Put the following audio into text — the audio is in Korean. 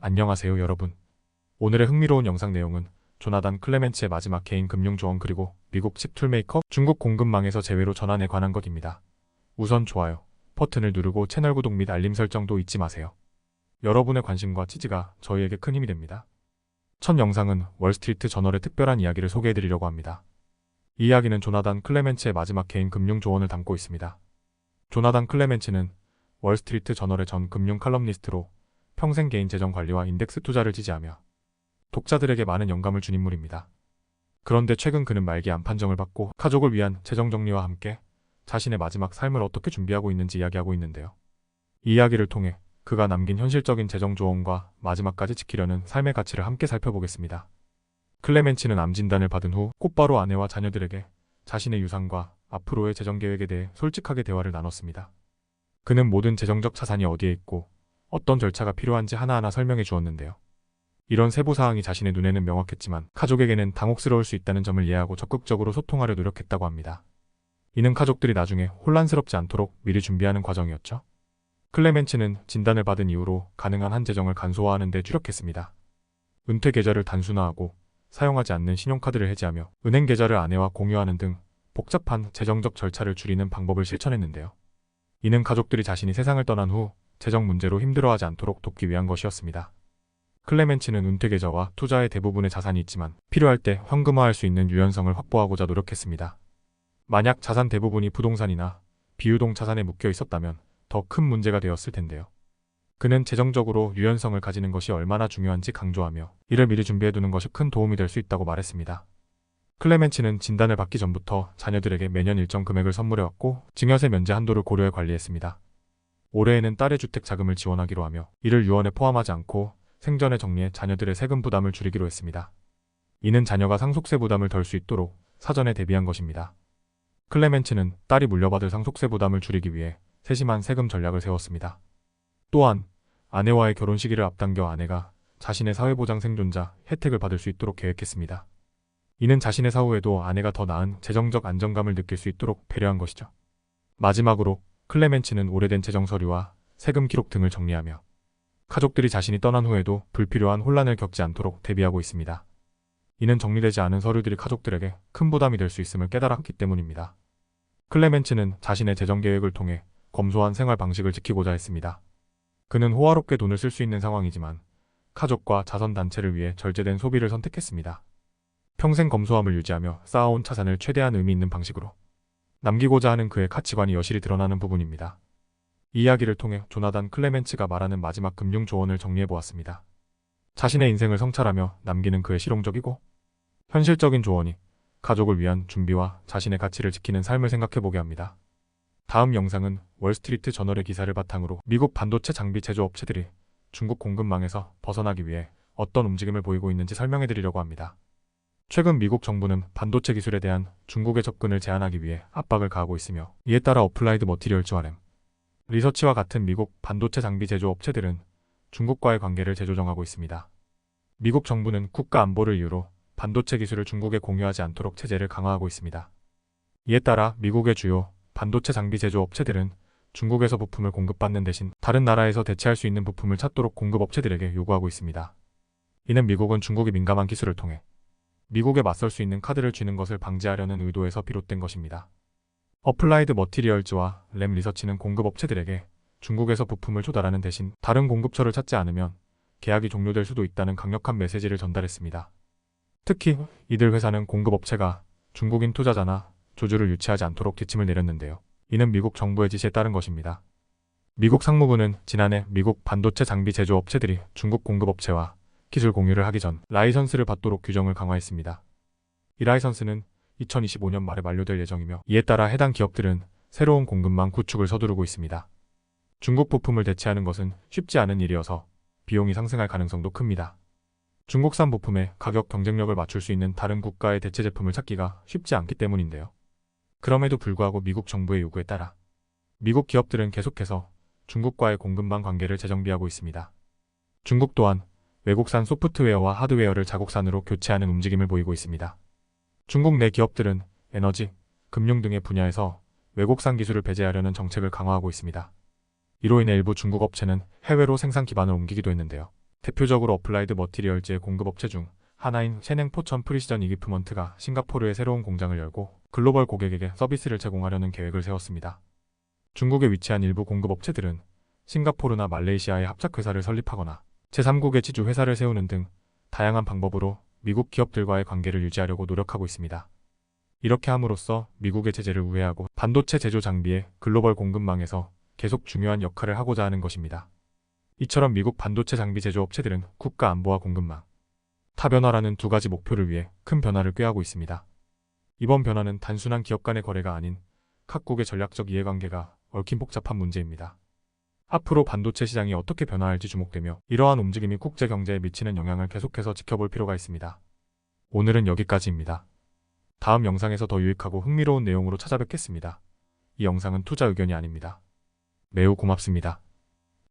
안녕하세요 여러분. 오늘의 흥미로운 영상 내용은 조나단 클레멘츠의 마지막 개인 금융조언 그리고 미국 칩 툴메이커 중국 공급망에서 제외로 전환에 관한 것입니다. 우선 좋아요 버튼을 누르고 채널 구독 및 알림 설정도 잊지 마세요. 여러분의 관심과 지지가 저희에게 큰 힘이 됩니다. 첫 영상은 월스트리트 저널의 특별한 이야기를 소개해드리려고 합니다. 이 이야기는 조나단 클레멘츠의 마지막 개인 금융조언을 담고 있습니다. 조나단 클레멘츠는 월스트리트 저널의 전 금융 칼럼니스트로 평생 개인 재정 관리와 인덱스 투자를 지지하며 독자들에게 많은 영감을 준 인물입니다. 그런데 최근 그는 말기 암 판정을 받고 가족을 위한 재정 정리와 함께 자신의 마지막 삶을 어떻게 준비하고 있는지 이야기하고 있는데요. 이 이야기를 통해 그가 남긴 현실적인 재정 조언과 마지막까지 지키려는 삶의 가치를 함께 살펴보겠습니다. 클레멘츠는 암 진단을 받은 후 곧바로 아내와 자녀들에게 자신의 유산과 앞으로의 재정 계획에 대해 솔직하게 대화를 나눴습니다. 그는 모든 재정적 자산이 어디에 있고 어떤 절차가 필요한지 하나하나 설명해 주었는데요. 이런 세부 사항이 자신의 눈에는 명확했지만 가족에게는 당혹스러울 수 있다는 점을 이해하고 적극적으로 소통하려 노력했다고 합니다. 이는 가족들이 나중에 혼란스럽지 않도록 미리 준비하는 과정이었죠. 클레멘츠는 진단을 받은 이후로 가능한 한 재정을 간소화하는 데 주력했습니다. 은퇴 계좌를 단순화하고 사용하지 않는 신용카드를 해지하며 은행 계좌를 아내와 공유하는 등 복잡한 재정적 절차를 줄이는 방법을 실천했는데요. 이는 가족들이 자신이 세상을 떠난 후 재정 문제로 힘들어하지 않도록 돕기 위한 것이었습니다. 클레멘츠는 은퇴 계좌와 투자의 대부분의 자산이 있지만 필요할 때 현금화할 수 있는 유연성을 확보하고자 노력했습니다. 만약 자산 대부분이 부동산이나 비유동 자산에 묶여 있었다면 더 큰 문제가 되었을 텐데요. 그는 재정적으로 유연성을 가지는 것이 얼마나 중요한지 강조하며 이를 미리 준비해두는 것이 큰 도움이 될 수 있다고 말했습니다. 클레멘츠는 진단을 받기 전부터 자녀들에게 매년 일정 금액을 선물해왔고 증여세 면제 한도를 고려해 관리했습니다. 올해에는 딸의 주택 자금을 지원하기로 하며 이를 유언에 포함하지 않고 생전에 정리해 자녀들의 세금 부담을 줄이기로 했습니다. 이는 자녀가 상속세 부담을 덜 수 있도록 사전에 대비한 것입니다. 클레멘츠는 딸이 물려받을 상속세 부담을 줄이기 위해 세심한 세금 전략을 세웠습니다. 또한 아내와의 결혼 시기를 앞당겨 아내가 자신의 사회보장 생존자 혜택을 받을 수 있도록 계획했습니다. 이는 자신의 사후에도 아내가 더 나은 재정적 안정감을 느낄 수 있도록 배려한 것이죠. 마지막으로 클레멘츠는 오래된 재정 서류와 세금 기록 등을 정리하며 가족들이 자신이 떠난 후에도 불필요한 혼란을 겪지 않도록 대비하고 있습니다. 이는 정리되지 않은 서류들이 가족들에게 큰 부담이 될 수 있음을 깨달았기 때문입니다. 클레멘츠는 자신의 재정 계획을 통해 검소한 생활 방식을 지키고자 했습니다. 그는 호화롭게 돈을 쓸 수 있는 상황이지만 가족과 자선 단체를 위해 절제된 소비를 선택했습니다. 평생 검소함을 유지하며 쌓아온 자산을 최대한 의미 있는 방식으로 남기고자 하는 그의 가치관이 여실히 드러나는 부분입니다. 이 이야기를 통해 조나단 클레멘츠가 말하는 마지막 금융 조언을 정리해보았습니다. 자신의 인생을 성찰하며 남기는 그의 실용적이고 현실적인 조언이 가족을 위한 준비와 자신의 가치를 지키는 삶을 생각해보게 합니다. 다음 영상은 월스트리트 저널의 기사를 바탕으로 미국 반도체 장비 제조업체들이 중국 공급망에서 벗어나기 위해 어떤 움직임을 보이고 있는지 설명해드리려고 합니다. 최근 미국 정부는 반도체 기술에 대한 중국의 접근을 제한하기 위해 압박을 가하고 있으며 이에 따라 어플라이드 머티리얼즈와 램 리서치와 같은 미국 반도체 장비 제조업체들은 중국과의 관계를 재조정하고 있습니다. 미국 정부는 국가 안보를 이유로 반도체 기술을 중국에 공유하지 않도록 체제를 강화하고 있습니다. 이에 따라 미국의 주요 반도체 장비 제조업체들은 중국에서 부품을 공급받는 대신 다른 나라에서 대체할 수 있는 부품을 찾도록 공급업체들에게 요구하고 있습니다. 이는 미국은 중국이 민감한 기술을 통해 미국에 맞설 수 있는 카드를 쥐는 것을 방지하려는 의도에서 비롯된 것입니다. 어플라이드 머티리얼즈와 램 리서치는 공급업체들에게 중국에서 부품을 조달하는 대신 다른 공급처를 찾지 않으면 계약이 종료될 수도 있다는 강력한 메시지를 전달했습니다. 특히 이들 회사는 공급업체가 중국인 투자자나 조주를 유치하지 않도록 지침을 내렸는데요. 이는 미국 정부의 지시에 따른 것입니다. 미국 상무부는 지난해 미국 반도체 장비 제조업체들이 중국 공급업체와 기술 공유를 하기 전 라이선스를 받도록 규정을 강화했습니다. 이 라이선스는 2025년 말에 만료될 예정이며 이에 따라 해당 기업들은 새로운 공급망 구축을 서두르고 있습니다. 중국 부품을 대체하는 것은 쉽지 않은 일이어서 비용이 상승할 가능성도 큽니다. 중국산 부품의 가격 경쟁력을 맞출 수 있는 다른 국가의 대체 제품을 찾기가 쉽지 않기 때문인데요. 그럼에도 불구하고 미국 정부의 요구에 따라 미국 기업들은 계속해서 중국과의 공급망 관계를 재정비하고 있습니다. 중국 또한 외국산 소프트웨어와 하드웨어를 자국산으로 교체하는 움직임을 보이고 있습니다. 중국 내 기업들은 에너지, 금융 등의 분야에서 외국산 기술을 배제하려는 정책을 강화하고 있습니다. 이로 인해 일부 중국 업체는 해외로 생산 기반을 옮기기도 했는데요. 대표적으로 어플라이드 머티리얼즈의 공급업체 중 하나인 셰냉 포천 프리시전 이기프먼트가 싱가포르에 새로운 공장을 열고 글로벌 고객에게 서비스를 제공하려는 계획을 세웠습니다. 중국에 위치한 일부 공급업체들은 싱가포르나 말레이시아에 합작회사를 설립하거나 제3국에 지주회사를 세우는 등 다양한 방법으로 미국 기업들과의 관계를 유지하려고 노력하고 있습니다. 이렇게 함으로써 미국의 제재를 우회하고 반도체 제조 장비의 글로벌 공급망에서 계속 중요한 역할을 하고자 하는 것입니다. 이처럼 미국 반도체 장비 제조업체들은 국가 안보와 공급망, 타변화라는 두 가지 목표를 위해 큰 변화를 꾀하고 있습니다. 이번 변화는 단순한 기업 간의 거래가 아닌 각국의 전략적 이해관계가 얽힌 복잡한 문제입니다. 앞으로 반도체 시장이 어떻게 변화할지 주목되며 이러한 움직임이 국제 경제에 미치는 영향을 계속해서 지켜볼 필요가 있습니다. 오늘은 여기까지입니다. 다음 영상에서 더 유익하고 흥미로운 내용으로 찾아뵙겠습니다. 이 영상은 투자 의견이 아닙니다. 매우 고맙습니다.